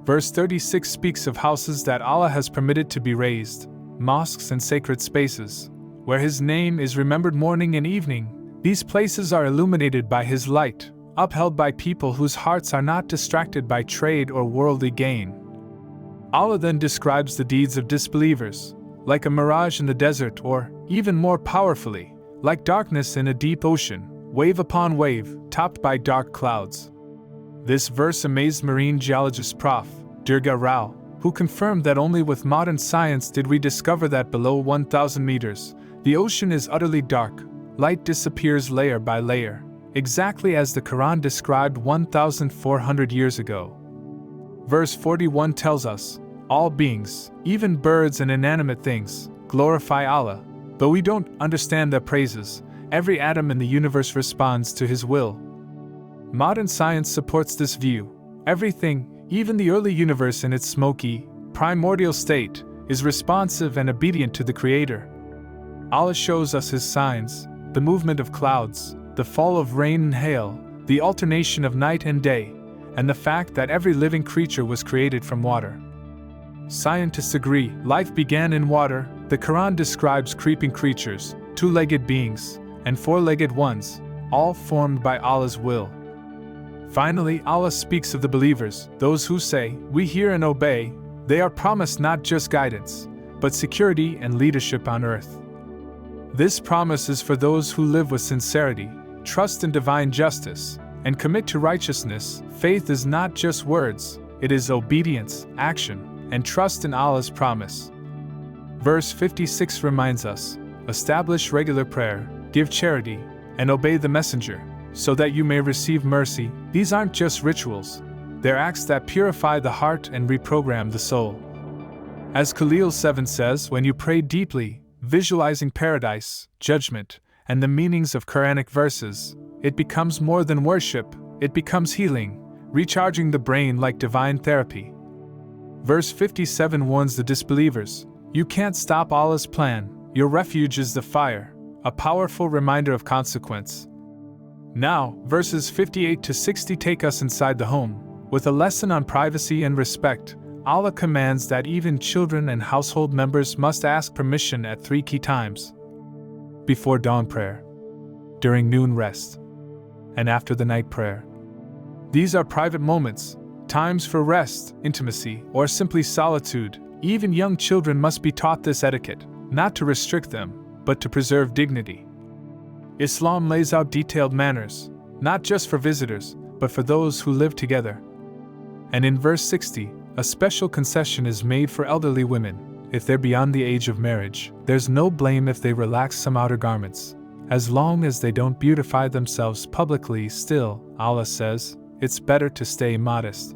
Verse 36 speaks of houses that Allah has permitted to be raised, mosques and sacred spaces, where His name is remembered morning and evening. These places are illuminated by His light, upheld by people whose hearts are not distracted by trade or worldly gain. Allah then describes the deeds of disbelievers, like a mirage in the desert, or, even more powerfully, like darkness in a deep ocean, wave upon wave, topped by dark clouds. This verse amazed marine geologist Prof. Durga Rao, who confirmed that only with modern science did we discover that below 1,000 meters, the ocean is utterly dark, light disappears layer by layer, exactly as the Quran described 1,400 years ago. Verse 41 tells us, all beings, even birds and inanimate things, glorify Allah. Though we don't understand their praises, every atom in the universe responds to His will. Modern science supports this view. Everything, even the early universe in its smoky, primordial state, is responsive and obedient to the Creator. Allah shows us His signs, the movement of clouds, the fall of rain and hail, the alternation of night and day, and the fact that every living creature was created from water. Scientists agree life began in water. The Quran describes creeping creatures, two-legged beings, and four-legged ones, all formed by Allah's will. Finally, Allah speaks of the believers, those who say, "We hear and obey." They are promised not just guidance, but security and leadership on earth. This promise is for those who live with sincerity, trust in divine justice, and commit to righteousness. Faith is not just words, it is obedience, action, and trust in Allah's promise. Verse 56 reminds us, establish regular prayer, give charity, and obey the messenger, so that you may receive mercy. These aren't just rituals, they're acts that purify the heart and reprogram the soul. As Khalil 7 says, when you pray deeply, visualizing paradise, judgment, and the meanings of Quranic verses, it becomes more than worship, it becomes healing, recharging the brain like divine therapy. Verse 57 warns the disbelievers, you can't stop Allah's plan, your refuge is the fire, a powerful reminder of consequence. Now, verses 58 to 60 take us inside the home, with a lesson on privacy and respect. Allah commands that even children and household members must ask permission at 3 key times: before dawn prayer, during noon rest, and after the night prayer. These are private moments, times for rest, intimacy, or simply solitude. Even young children must be taught this etiquette, not to restrict them, but to preserve dignity. Islam lays out detailed manners, not just for visitors, but for those who live together. And in verse 60, a special concession is made for elderly women. If they're beyond the age of marriage, there's no blame if they relax some outer garments, as long as they don't beautify themselves publicly. Still, Allah says, it's better to stay modest.